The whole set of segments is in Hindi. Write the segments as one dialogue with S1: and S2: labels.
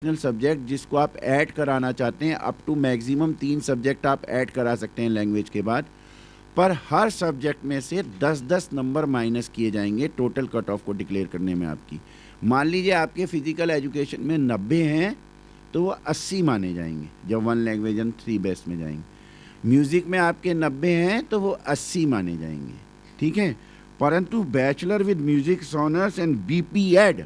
S1: सब्जेक्ट जिसको आप ऐड कराना चाहते हैं, अप टू मैक्सिमम 3 सब्जेक्ट आप ऐड करा सकते हैं लैंग्वेज के बाद, पर हर सब्जेक्ट में से 10-10 नंबर माइनस किए जाएंगे टोटल कट ऑफ को डिक्लेयर करने में आपकी। मान लीजिए आपके फिजिकल एजुकेशन में 90 हैं तो वो 80 माने जाएंगे जब 1 लैंग्वेज एंड 3 बेस्ट में जाएंगे। म्यूज़िक में आपके 90 हैं तो वो 80 माने जाएंगे, ठीक है। परंतु bachelor with music honours and BP Ed,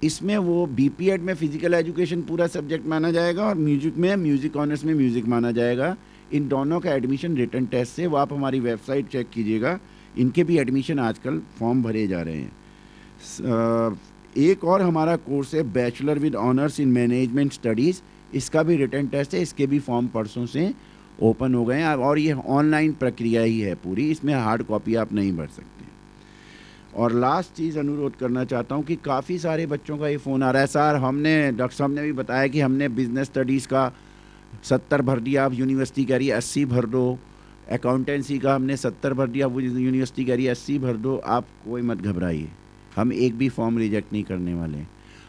S1: इसमें वो बीपी एड में फिजिकल एजुकेशन पूरा सब्जेक्ट माना जाएगा और म्यूजिक में म्यूजिक ऑनर्स में म्यूजिक माना जाएगा। इन दोनों का एडमिशन रिटन टेस्ट से, वो आप हमारी वेबसाइट चेक कीजिएगा, इनके भी एडमिशन आजकल फॉर्म भरे जा रहे हैं। एक और हमारा कोर्स है bachelor with honours in management studies, इसका भी रिटन टेस्ट है, इसके भी फॉर्म परसों से ओपन हो गए हैं और ये ऑनलाइन प्रक्रिया ही है पूरी, इसमें हार्ड कॉपी आप नहीं भर सकते। और लास्ट चीज़ अनुरोध करना चाहता हूँ कि काफ़ी सारे बच्चों का ये फ़ोन आ रहा है, सर हमने, डॉक्टर साहब ने भी बताया कि हमने बिज़नेस स्टडीज़ का 70 भर दिया, अब यूनिवर्सिटी कह रही है 80 भर दो, अकाउंटेंसी का हमने 70 भर दिया, वो यूनिवर्सिटी कह रही है 80 भर दो। आप कोई मत घबराइए, हम एक भी फॉर्म रिजेक्ट नहीं करने वाले।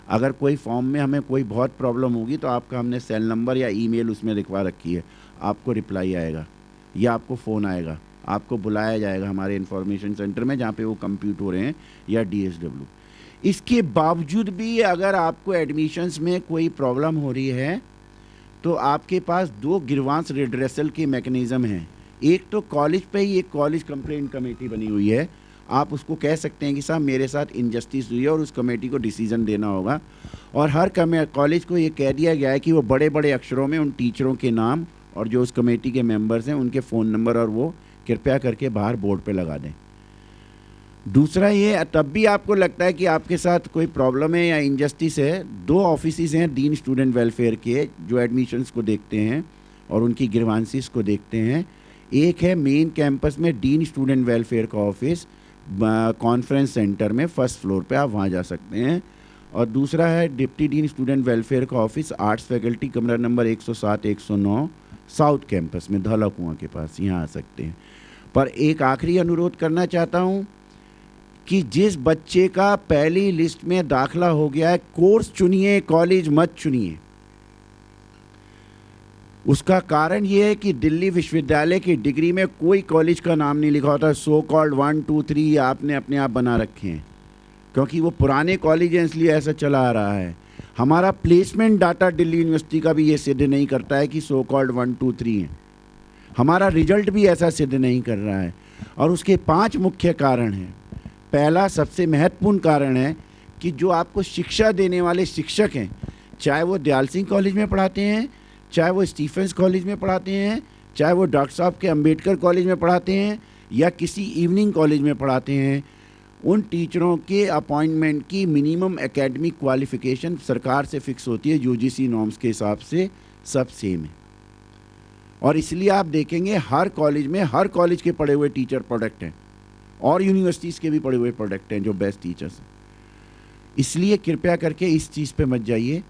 S1: अगर कोई फॉर्म में हमें कोई बहुत प्रॉब्लम होगी तो आपका हमने सेल नंबर या ईमेल उसमें लिखवा रखी है, आपको रिप्लाई आएगा या आपको फ़ोन आएगा, आपको बुलाया जाएगा हमारे इंफॉर्मेशन सेंटर में जहाँ पे वो कंप्यूट हो रहे हैं या डीएसडब्ल्यू। इसके बावजूद भी अगर आपको एडमिशन्स में कोई प्रॉब्लम हो रही है तो आपके पास 2 ग्रीवांस रिड्रेसल के मैकेनिज़्म हैं। एक तो कॉलेज पे ही एक कॉलेज कंप्लेंट कमेटी बनी हुई है, आप उसको कह सकते हैं कि साहब मेरे साथ इनजस्टिस हुई है और उस कमेटी को डिसीज़न देना होगा। और हर कॉलेज को ये कह दिया गया है कि वो बड़े बड़े अक्षरों में उन टीचरों के नाम और जो उस कमेटी के मेंबर्स हैं उनके फ़ोन नंबर और वो कृपया करके बाहर बोर्ड पे लगा दें। दूसरा ये, तब भी आपको लगता है कि आपके साथ कोई प्रॉब्लम है या इनजस्टिस है, 2 ऑफिसेज हैं डीन स्टूडेंट वेलफेयर के जो एडमिशन्स को देखते हैं और उनकी ग्रीवांसेस को देखते हैं। एक है मेन कैंपस में डीन स्टूडेंट वेलफेयर का ऑफिस कॉन्फ्रेंस सेंटर में 1st फ्लोर पे, आप वहाँ जा सकते हैं। और दूसरा है डिप्टी डीन स्टूडेंट वेलफेयर का ऑफिस आर्ट्स फैकल्टी कमरा नंबर 107-109 साउथ कैंपस में धौला कुआं के पास, यहाँ आ सकते हैं। पर एक आखिरी अनुरोध करना चाहता हूँ कि जिस बच्चे का पहली लिस्ट में दाखला हो गया है, कोर्स चुनिए, कॉलेज मत चुनिए। उसका कारण ये है कि दिल्ली विश्वविद्यालय की डिग्री में कोई कॉलेज का नाम नहीं लिखा होता, सो कॉल्ड 1, 2, 3 आपने अपने आप बना रखे हैं क्योंकि वो पुराने कॉलेज हैं, इसलिए ऐसा चला आ रहा है। हमारा प्लेसमेंट डाटा दिल्ली यूनिवर्सिटी का भी ये सिद्ध नहीं करता है कि सो कॉल्ड 1, 2, 3 हैं। हमारा रिजल्ट भी ऐसा सिद्ध नहीं कर रहा है और उसके 5 मुख्य कारण हैं। पहला सबसे महत्वपूर्ण कारण है कि जो आपको शिक्षा देने वाले शिक्षक हैं, चाहे वो दयाल सिंह कॉलेज में पढ़ाते हैं, चाहे वो स्टीफेंस कॉलेज में पढ़ाते हैं, चाहे वो डॉक्टर साहब के अंबेडकर कॉलेज में पढ़ाते हैं या किसी इवनिंग कॉलेज में पढ़ाते हैं, उन टीचरों के अपॉइंटमेंट की मिनिमम एकेडमिक क्वालिफ़िकेशन सरकार से फिक्स होती है, यूजीसी नॉर्म्स के हिसाब से सब सेम है। और इसलिए आप देखेंगे हर कॉलेज में हर कॉलेज के पढ़े हुए टीचर प्रोडक्ट हैं और यूनिवर्सिटीज़ के भी पढ़े हुए प्रोडक्ट हैं जो बेस्ट टीचर्स हैं। इसलिए कृपया करके इस चीज़ पे मत जाइए।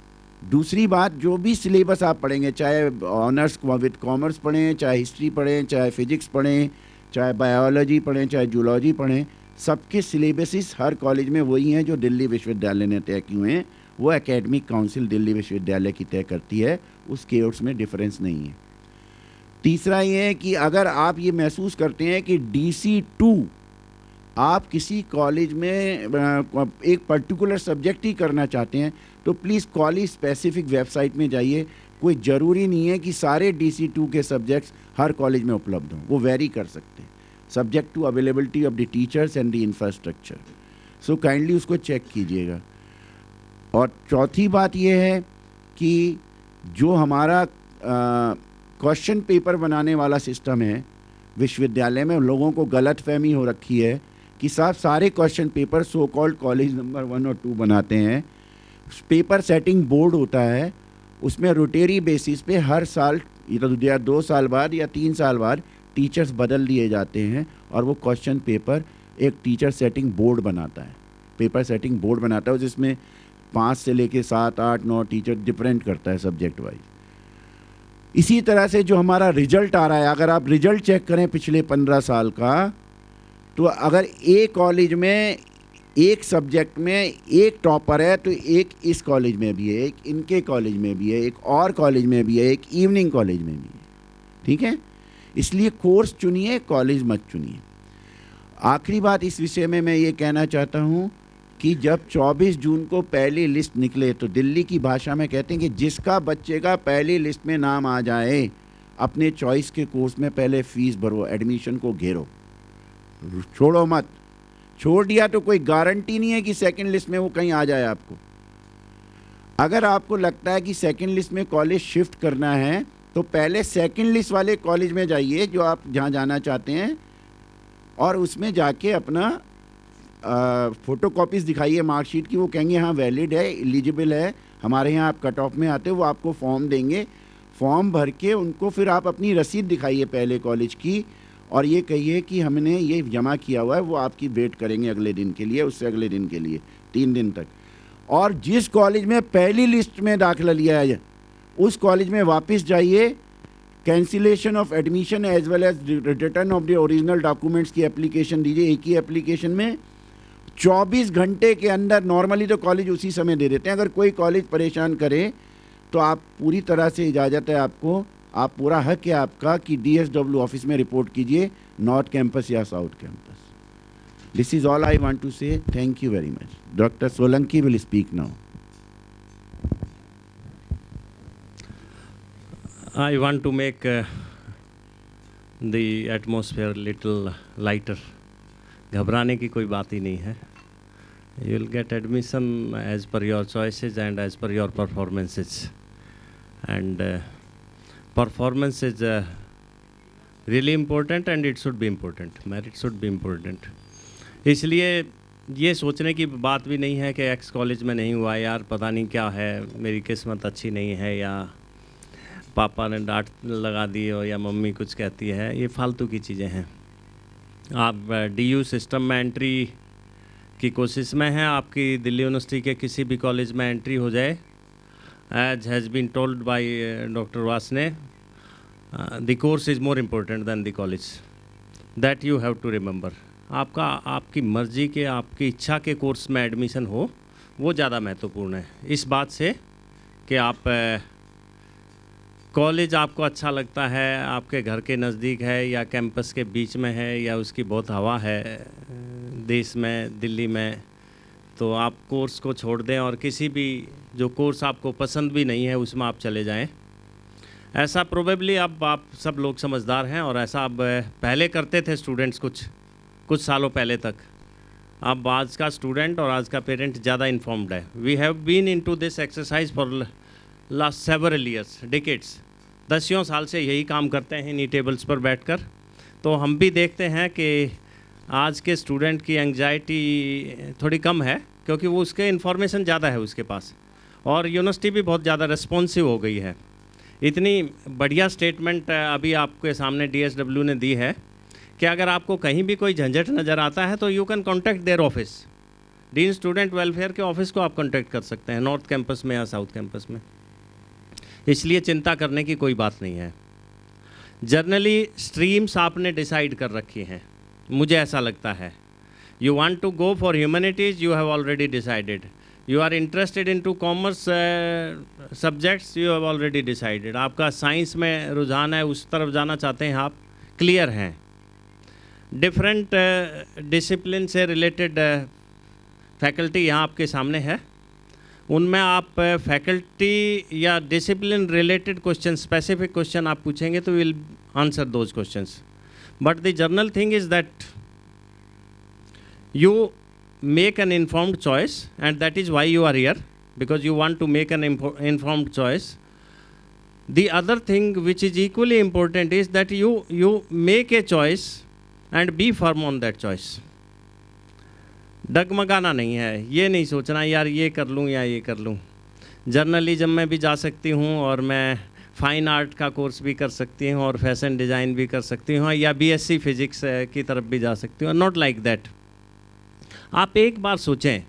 S1: दूसरी बात, जो भी सिलेबस आप पढ़ेंगे, चाहे ऑनर्स विद कॉमर्स पढ़ें, चाहे हिस्ट्री पढ़ें, चाहे फिजिक्स पढ़ें, चाहे बायोलॉजी पढ़ें, चाहे जूलॉजी पढ़ें, सबके सिलेबसिस हर कॉलेज में वही हैं जो दिल्ली विश्वविद्यालय ने तय किए हैं। वो एकेडमिक काउंसिल दिल्ली विश्वविद्यालय की तय करती है, उसके उसमें डिफरेंस नहीं है। तीसरा ये है कि अगर आप ये महसूस करते हैं कि DC2 आप किसी कॉलेज में एक पर्टिकुलर सब्जेक्ट ही करना चाहते हैं तो प्लीज़ कॉलेज स्पेसिफिक वेबसाइट में जाइए। कोई ज़रूरी नहीं है कि सारे DC2 के सब्जेक्ट्स हर कॉलेज में उपलब्ध हों, वो वेरी कर सकते हैं subject to availability of the teachers and the infrastructure. So kindly उसको चेक कीजिएगा। और चौथी बात यह है कि जो हमारा क्वेश्चन पेपर बनाने वाला सिस्टम है विश्वविद्यालय में, लोगों को गलतफहमी हो रखी है कि साहब सारे question paper so called college number 1 और 2 बनाते हैं। पेपर सेटिंग बोर्ड होता है, उसमें रोटेरी बेसिस पे हर साल या 2 साल बाद या 3 साल बाद टीचर्स बदल दिए जाते हैं और वो क्वेश्चन पेपर एक टीचर सेटिंग बोर्ड बनाता है, पेपर सेटिंग बोर्ड बनाता है जिसमें 5 से लेके 7, 8, 9 टीचर डिफरेंट करता है सब्जेक्ट वाइज। इसी तरह से जो हमारा रिजल्ट आ रहा है, अगर आप रिजल्ट चेक करें पिछले 15 साल का, तो अगर ए कॉलेज में एक सब्जेक्ट में एक टॉपर है तो एक इस कॉलेज में भी है, एक इनके कॉलेज में भी है, एक और कॉलेज में भी है, एक इवनिंग कॉलेज में भी है, ठीक है। इसलिए कोर्स चुनिए, कॉलेज मत चुनिए। आखिरी बात इस विषय में मैं ये कहना चाहता हूँ कि जब 24 जून को पहली लिस्ट निकले तो दिल्ली की भाषा में कहते हैं कि जिसका बच्चे का पहली लिस्ट में नाम आ जाए अपने चॉइस के कोर्स में पहले फीस भरो, एडमिशन को घेरो, छोड़ो मत। छोड़ दिया तो कोई गारंटी नहीं है कि सेकंड लिस्ट में वो कहीं आ जाए आपको। अगर आपको लगता है कि सेकंड लिस्ट में कॉलेज शिफ्ट करना है तो पहले सेकंड लिस्ट वाले कॉलेज में जाइए जो आप जहाँ जाना चाहते हैं, और उसमें जाके अपना फ़ोटो कॉपीज़ दिखाइए मार्कशीट की। वो कहेंगे हाँ वैलिड है, एलिजिबल है, हमारे यहाँ आप कट ऑफ में आते हो। वो आपको फॉर्म देंगे, फॉर्म भर के उनको फिर आप अपनी रसीद दिखाइए पहले कॉलेज की, और ये कहिए कि हमने ये जमा किया हुआ है। वो आपकी वेट करेंगे अगले दिन के लिए, उससे अगले दिन के लिए 3 दिन तक। और जिस कॉलेज में पहली लिस्ट में दाखिला लिया है उस कॉलेज में वापस जाइए, cancellation of admission as well as return of the original documents की एप्लीकेशन दीजिए एक ही एप्लीकेशन में। 24 घंटे के अंदर, नॉर्मली तो कॉलेज उसी समय दे देते हैं, अगर कोई कॉलेज परेशान करे तो आप पूरी तरह से इजाज़त है आपको, आप पूरा हक है आपका कि DSW ऑफिस में रिपोर्ट कीजिए, नॉर्थ कैंपस या south campus. This is all I want to say. Thank you very much. Doctor Solanki will speak now.
S2: I want to make the atmosphere little lighter. घबराने की कोई बात ही नहीं है। You will get admission as per your choices and as per your performances. And performance is really important and it should be important. Merit should be important. इसलिए ये सोचने की बात भी नहीं है कि एक्स कॉलेज में नहीं हुआ यार, पता नहीं क्या है, मेरी किस्मत अच्छी नहीं है, या पापा ने डांट लगा दी हो, या मम्मी कुछ कहती है। ये फालतू की चीज़ें हैं। आप DU सिस्टम में एंट्री की कोशिश में हैं, आपकी दिल्ली यूनिवर्सिटी के किसी भी कॉलेज में एंट्री हो जाए, as has been told by doctor Vasne, the course is more important than the college, that you have to remember. आपका आपकी मर्ज़ी के, आपकी इच्छा के कोर्स में एडमिशन हो, वो ज़्यादा महत्वपूर्ण है इस बात से कि आप कॉलेज आपको अच्छा लगता है, आपके घर के नज़दीक है या कैंपस के बीच में है या उसकी बहुत हवा है देश में, दिल्ली में, तो आप कोर्स को छोड़ दें और किसी भी जो कोर्स आपको पसंद भी नहीं है उसमें आप चले जाएं। ऐसा प्रोबेबली अब आप सब लोग समझदार हैं और ऐसा अब पहले करते थे स्टूडेंट्स कुछ सालों पहले तक। अब आज का स्टूडेंट और आज का पेरेंट ज़्यादा इन्फॉर्म्ड है। We have been into this exercise for last several years, decades, 10 साल से यही काम करते हैं इन्हीं टेबल्स पर बैठकर। तो हम भी देखते हैं कि आज के स्टूडेंट की एंग्जाइटी थोड़ी कम है क्योंकि वो उसके इन्फॉर्मेशन ज़्यादा है उसके पास, और यूनिवर्सिटी भी बहुत ज़्यादा रिस्पॉन्सिव हो गई है। इतनी बढ़िया स्टेटमेंट अभी आपके सामने DSW ने दी है कि अगर आपको कहीं भी कोई झंझट नज़र आता है तो you can contact their office, dean student welfare के ऑफिस को आप कॉन्टैक्ट कर सकते हैं, नॉर्थ कैंपस में या साउथ कैंपस में। इसलिए चिंता करने की कोई बात नहीं है। जर्नली स्ट्रीम्स आपने डिसाइड कर रखी हैं, मुझे ऐसा लगता है। You want to go for humanities, you have already decided. You are interested into commerce subjects, you have already decided. आपका साइंस में रुझान है, उस तरफ जाना चाहते हैं आप, क्लियर हैं। डिफरेंट डिसिप्लिन से रिलेटेड फैकल्टी यहाँ आपके सामने है, उनमें आप फैकल्टी या discipline related question, specific question आप पूछेंगे तो will answer those questions. But the general thing is that you make an informed choice, and that is why you are here, because you want to make an informed choice. The other thing which is equally important is that you make a choice and be firm on that choice. डगमगाना नहीं है, ये नहीं सोचना यार ये कर लूँ या ये कर लूँ। जर्नलिज्म में भी जा सकती हूँ और मैं फाइन आर्ट का कोर्स भी कर सकती हूँ और फैशन डिज़ाइन भी कर सकती हूँ, या BSc फिजिक्स की तरफ भी जा सकती हूँ। Not like that. आप एक बार सोचें,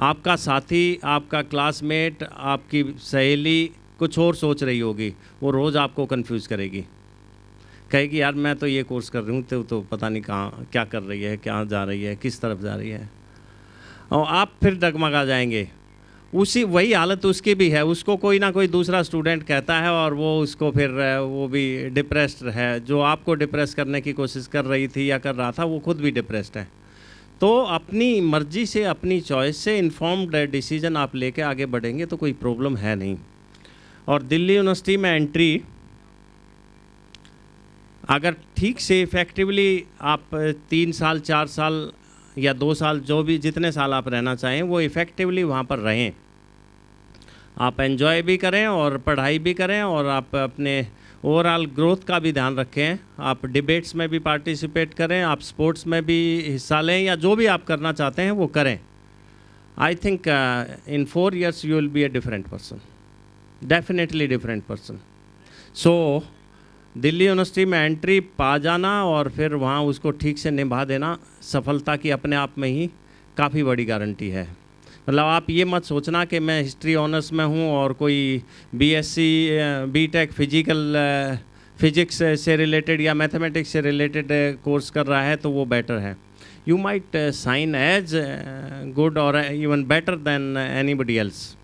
S2: आपका साथी, आपका क्लासमेट, आपकी सहेली कुछ और सोच रही होगी, वो रोज़ आपको कंफ्यूज करेगी, कहेगी यार मैं तो ये कोर्स कर रही हूँ तो पता नहीं कहाँ क्या कर रही है, कहाँ जा रही है, किस तरफ जा रही है। और आप फिर डगमगा जाएंगे। उसी वही हालत उसकी भी है, उसको कोई ना कोई दूसरा स्टूडेंट कहता है और वो उसको फिर वो भी डिप्रेस्ड है। जो आपको डिप्रेस करने की कोशिश कर रही थी या कर रहा था, वो खुद भी डिप्रेस्ड है। तो अपनी मर्जी से, अपनी चॉइस से इन्फॉर्म्ड डिसीजन आप लेके आगे बढ़ेंगे तो कोई प्रॉब्लम है नहीं। और दिल्ली यूनिवर्सिटी में एंट्री अगर ठीक से इफ़ेक्टिवली आप 3 साल 4 साल या 2 साल, जो भी जितने साल आप रहना चाहें, वो इफ़ेक्टिवली वहाँ पर रहें, आप एंजॉय भी करें और पढ़ाई भी करें और आप अपने ओवरऑल ग्रोथ का भी ध्यान रखें। आप डिबेट्स में भी पार्टिसिपेट करें, आप स्पोर्ट्स में भी हिस्सा लें, या जो भी आप करना चाहते हैं वो करें। I think in 4 years you will be a different person, definitely different person. So Delhi university में एंट्री पा जाना और फिर वहाँ उसको ठीक से निभा देना सफलता की अपने आप में ही काफ़ी बड़ी गारंटी है। मतलब आप ये मत सोचना कि मैं हिस्ट्री ऑनर्स में हूँ और कोई बीएससी बीटेक फिजिक्स से रिलेटेड या मैथमेटिक्स से रिलेटेड कोर्स कर रहा है तो वो बेटर है। You might shine as good और even better than anybody else.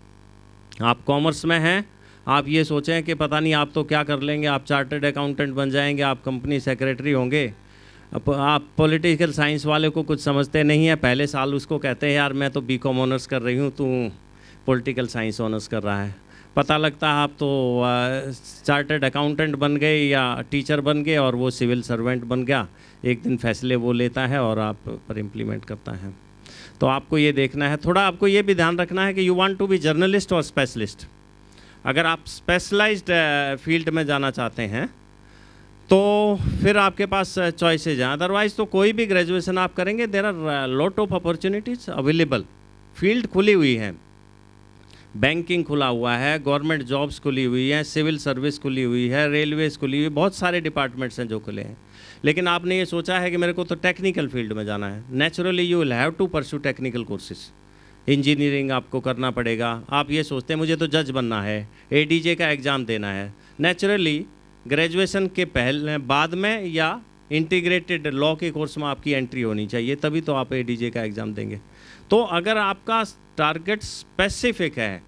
S2: आप कॉमर्स में हैं, आप ये सोचें कि पता नहीं आप तो क्या कर लेंगे, आप चार्टर्ड अकाउंटेंट बन जाएंगे, आप कंपनी सेक्रेटरी होंगे। अब आप पॉलिटिकल साइंस वाले को कुछ समझते नहीं है, पहले साल उसको कहते हैं यार मैं तो बीकॉम ऑनर्स कर रही हूँ, तू पॉलिटिकल साइंस ऑनर्स कर रहा है। पता लगता है आप तो चार्टर्ड अकाउंटेंट बन गए या टीचर बन गए और वो सिविल सर्वेंट बन गया। एक दिन फैसले वो लेता है और आप पर इम्प्लीमेंट करता है। तो आपको ये देखना है, थोड़ा आपको ये भी ध्यान रखना है कि you want to be journalist और स्पेशलिस्ट। अगर आप स्पेशलाइज्ड फील्ड में जाना चाहते हैं तो फिर आपके पास चॉइसेज हैं, अदरवाइज़ तो कोई भी ग्रेजुएशन आप करेंगे, there are lot of opportunities available. Field खुली हुई है, बैंकिंग खुला हुआ है, गवर्नमेंट जॉब्स खुली हुई हैं, सिविल सर्विस खुली हुई है, रेलवेज़ खुली हुई है, बहुत सारे डिपार्टमेंट्स हैं जो खुले हैं। लेकिन आपने ये सोचा है कि मेरे को तो टेक्निकल फील्ड में जाना है, naturally you will have to pursue technical courses. Engineering आपको करना पड़ेगा। आप ये सोचते हैं मुझे तो जज बनना है, एडीजे का एग्ज़ाम देना है, नेचुरली ग्रेजुएशन के पहले बाद में या इंटीग्रेटेड लॉ के कोर्स में आपकी एंट्री होनी चाहिए, तभी तो आप एडीजे का एग्ज़ाम देंगे। तो अगर आपका टारगेट स्पेसिफिक है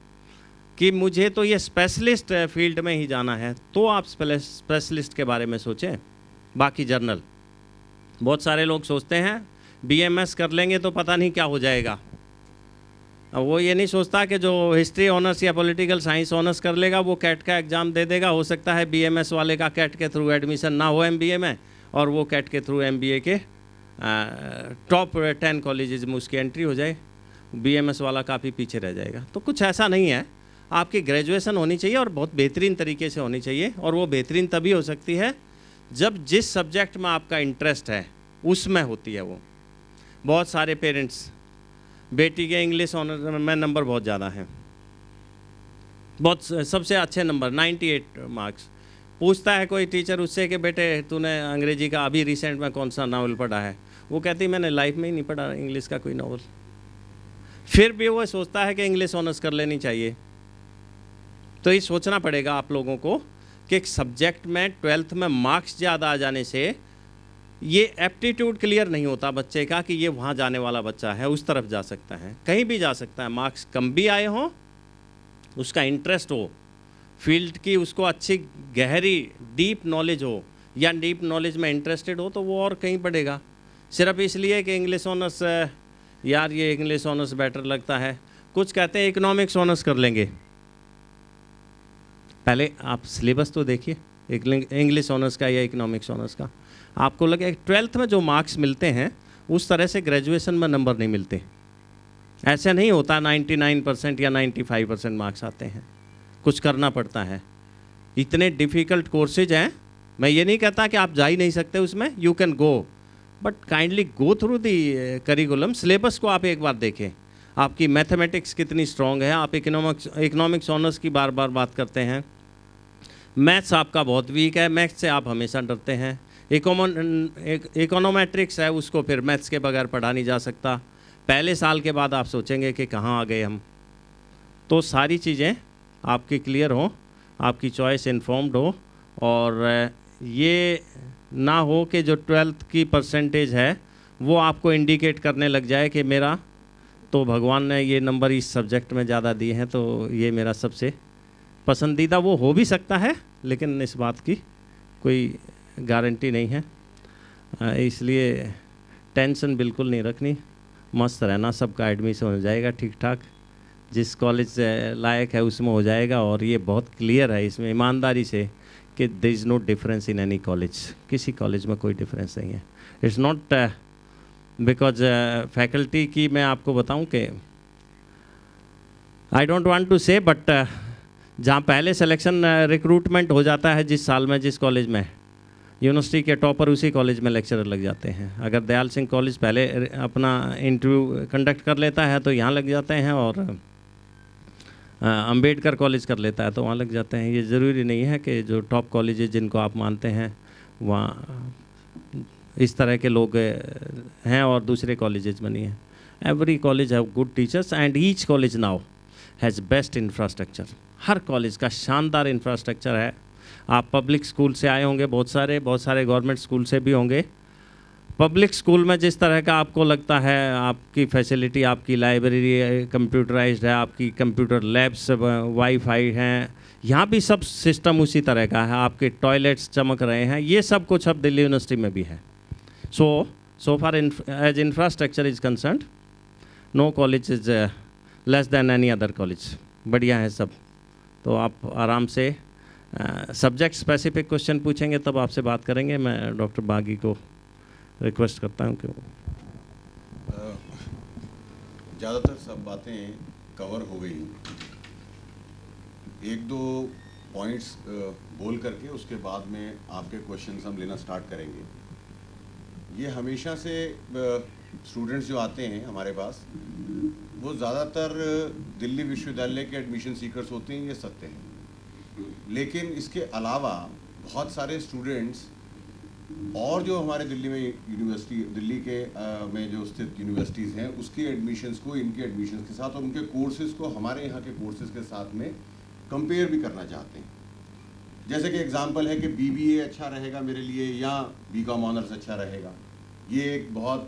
S2: कि मुझे तो ये स्पेशलिस्ट फील्ड में ही जाना है, तो आप स्पेशलिस्ट के बारे में सोचें। बाकी जर्नल, बहुत सारे लोग सोचते हैं बीएमएस कर लेंगे तो पता नहीं क्या हो जाएगा। अब वो ये नहीं सोचता कि जो हिस्ट्री ऑनर्स या पॉलिटिकल साइंस ऑनर्स कर लेगा वो कैट का एग्ज़ाम दे देगा, हो सकता है बीएमएस वाले का कैट के थ्रू एडमिशन ना हो एमबीए में, और वो कैट के थ्रू एमबीए के टॉप 10 कॉलेजेस में उसकी एंट्री हो जाए, बीएमएस वाला काफ़ी पीछे रह जाएगा। तो कुछ ऐसा नहीं है, आपकी ग्रेजुएशन होनी चाहिए और बहुत बेहतरीन तरीके से होनी चाहिए। और वो बेहतरीन तभी हो सकती है जब जिस सब्जेक्ट में आपका इंटरेस्ट है उसमें होती है वो। बहुत सारे पेरेंट्स, बेटी के इंग्लिश ऑनर में नंबर बहुत ज़्यादा हैं, बहुत सबसे अच्छे नंबर 98 मार्क्स, पूछता है कोई टीचर उससे कि बेटे तूने अंग्रेजी का अभी रिसेंट में कौन सा नावल पढ़ा है, वो कहती मैंने लाइफ में ही नहीं पढ़ा इंग्लिश का कोई नावल। फिर भी वो सोचता है कि इंग्लिश ऑनर्स कर लेनी चाहिए। तो ये सोचना पड़ेगा आप लोगों को कि एक सब्जेक्ट में 12th में मार्क्स ज़्यादा आ जाने से ये एप्टीट्यूड क्लियर नहीं होता बच्चे का कि ये वहाँ जाने वाला बच्चा है, उस तरफ जा सकता है, कहीं भी जा सकता है। मार्क्स कम भी आए हों, उसका इंटरेस्ट हो फील्ड की, उसको अच्छी गहरी डीप नॉलेज हो या डीप नॉलेज में इंटरेस्टेड हो, तो वो और कहीं पढ़ेगा। सिर्फ इसलिए कि इंग्लिश ऑनर्स, यार ये इंग्लिश ऑनर्स बेटर लगता है, कुछ कहते हैं इकोनॉमिक्स ऑनर्स कर लेंगे। पहले आप सिलेबस तो देखिए इंग्लिश ऑनर्स का या इकोनॉमिक्स ऑनर्स का, आपको लगे 12th में जो मार्क्स मिलते हैं उस तरह से ग्रेजुएशन में नंबर नहीं मिलते। ऐसे नहीं होता 99% या 95% मार्क्स आते हैं, कुछ करना पड़ता है। इतने डिफ़िकल्ट कोर्सेज हैं, मैं ये नहीं कहता कि आप जा ही नहीं सकते उसमें, you can go, but kindly go through the curriculum. Syllabus को आप एक बार देखें, आपकी मैथमेटिक्स कितनी स्ट्रॉन्ग है। आप इकोनॉमिक्स ऑनर्स की बार बार बात करते हैं, मैथ्स आपका बहुत वीक है, मैथ्स से आप हमेशा डरते हैं। इकोनोमेट्रिक्स है, उसको फिर मैथ्स के बगैर पढ़ा नहीं जा सकता। पहले साल के बाद आप सोचेंगे कि कहाँ आ गए हम। तो सारी चीज़ें आपकी क्लियर हो, आपकी चॉइस इन्फॉर्म्ड हो, और ये ना हो कि जो 12th की परसेंटेज है वो आपको इंडिकेट करने लग जाए कि मेरा तो भगवान ने ये नंबर इस सब्जेक्ट में ज़्यादा दिए हैं, तो ये मेरा सबसे पसंदीदा वो हो भी सकता है, लेकिन इस बात की कोई गारंटी नहीं है। इसलिए टेंशन बिल्कुल नहीं रखनी, मस्त रहना, सबका एडमिशन हो जाएगा ठीक ठाक, जिस कॉलेज लायक है उसमें हो जाएगा। और ये बहुत क्लियर है इसमें ईमानदारी से कि there is no difference in any college, किसी कॉलेज में कोई डिफरेंस नहीं है। इट्स नॉट बिकॉज फैकल्टी की मैं आपको बताऊं कि आई डोंट वांट टू से, बट जहाँ पहले सिलेक्शन रिक्रूटमेंट हो जाता है जिस साल में जिस कॉलेज में, यूनिवर्सिटी के टॉपर उसी कॉलेज में लेक्चरर लग जाते हैं। अगर दयाल सिंह कॉलेज पहले अपना इंटरव्यू कंडक्ट कर लेता है तो यहाँ लग जाते हैं, और अंबेडकर कॉलेज कर लेता है तो वहाँ लग जाते हैं। ये ज़रूरी नहीं है कि जो टॉप कॉलेजेस जिनको आप मानते हैं वहाँ इस तरह के लोग हैं और दूसरे कॉलेजेस में नहीं हैं। Every college have good teachers and each college now has best infrastructure. Her college का शानदार इंफ्रास्ट्रक्चर है। आप पब्लिक स्कूल से आए होंगे, बहुत सारे गवर्नमेंट स्कूल से भी होंगे। पब्लिक स्कूल में जिस तरह का आपको लगता है, आपकी फैसिलिटी, आपकी लाइब्रेरी कंप्यूटराइज्ड है, आपकी कंप्यूटर लैब्स, वाईफाई हैं, यहाँ भी सब सिस्टम उसी तरह का है। आपके टॉयलेट्स चमक रहे हैं, ये सब कुछ अब दिल्ली यूनिवर्सिटी में भी है। So far as infrastructure is concerned, no college is less than any other college. बढ़िया है सब। तो आप आराम से सब्जेक्ट स्पेसिफिक क्वेश्चन पूछेंगे तब आपसे बात करेंगे। मैं डॉक्टर बागी को रिक्वेस्ट करता हूँ कि
S3: ज़्यादातर सब बातें कवर हो गई। एक दो पॉइंट्स बोल करके उसके बाद में आपके क्वेश्चंस हम लेना स्टार्ट करेंगे। ये हमेशा से स्टूडेंट्स जो आते हैं हमारे पास वो ज़्यादातर दिल्ली विश्वविद्यालय के एडमिशन सीकर्स होते हैं, ये सत्य है। लेकिन इसके अलावा बहुत सारे स्टूडेंट्स और जो हमारे दिल्ली में यूनिवर्सिटी, दिल्ली के में जो स्थित यूनिवर्सिटीज़ हैं उसकी एडमिशन्स को इनके एडमिशन्स के साथ और उनके कोर्सेज़ को हमारे यहाँ के कोर्सेज़ के साथ में कंपेयर भी करना चाहते हैं। जैसे कि एग्जांपल है कि BBA अच्छा रहेगा मेरे लिए या BCom ऑनर्स अच्छा रहेगा, ये एक बहुत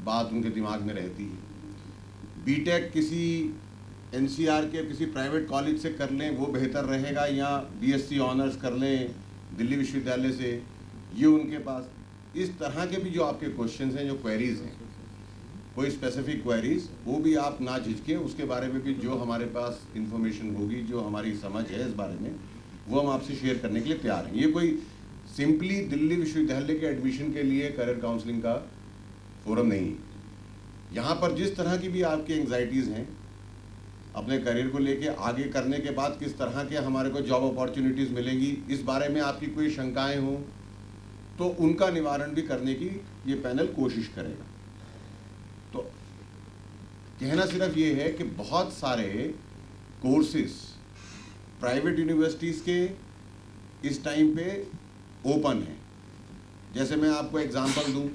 S3: बात उनके दिमाग में रहती है। BTech किसी NCR के किसी प्राइवेट कॉलेज से कर लें वो बेहतर रहेगा या BSc ऑनर्स कर लें दिल्ली विश्वविद्यालय से, ये उनके पास इस तरह के भी जो आपके क्वेश्चंस हैं, जो क्वेरीज हैं, कोई स्पेसिफिक क्वेरीज, वो भी आप ना झिझकें, उसके बारे में भी जो हमारे पास इंफॉर्मेशन होगी, जो हमारी समझ है इस बारे में, वो हम आपसे शेयर करने के लिए तैयार हैं। ये कोई सिंपली दिल्ली विश्वविद्यालय के एडमिशन के लिए करियर काउंसलिंग का फोरम नहीं है। यहाँ पर जिस तरह की भी आपकी एंग्जाइटीज़ हैं अपने करियर को लेके, आगे करने के बाद किस तरह के हमारे को जॉब अपॉर्चुनिटीज़ मिलेंगी, इस बारे में आपकी कोई शंकाएं हों तो उनका निवारण भी करने की ये पैनल कोशिश करेगा। तो कहना सिर्फ ये है कि बहुत सारे कोर्सेस प्राइवेट यूनिवर्सिटीज़ के इस टाइम पे ओपन है। जैसे मैं आपको एग्जांपल दूं,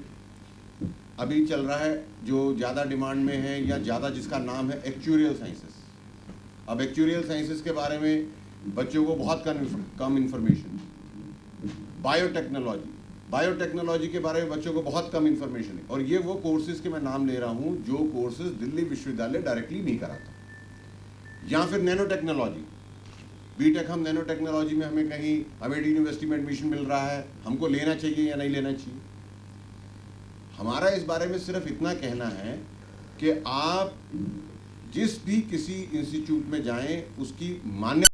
S3: अभी चल रहा है जो ज़्यादा डिमांड में है या ज़्यादा जिसका नाम है एक्चुरियल साइंसेस। अब एक्चुरियल साइंसेस के बारे में बच्चों को बहुत कम इंफॉर्मेशन। बायोटेक्नोलॉजी के बारे में बच्चों को बहुत कम इंफॉर्मेशन है, और ये वो कोर्सेज के मैं नाम ले रहा हूँ जो कोर्सेज दिल्ली विश्वविद्यालय डायरेक्टली नहीं कराता। या फिर नैनो टेक्नोलॉजी, BTech हम नैनो टेक्नोलॉजी में हमें कहीं अमेठी यूनिवर्सिटी में एडमिशन मिल रहा है, हमको लेना चाहिए या नहीं लेना चाहिए। हमारा इस बारे में सिर्फ इतना कहना है कि आप जिस भी किसी इंस्टीट्यूट में जाएं उसकी मान्यता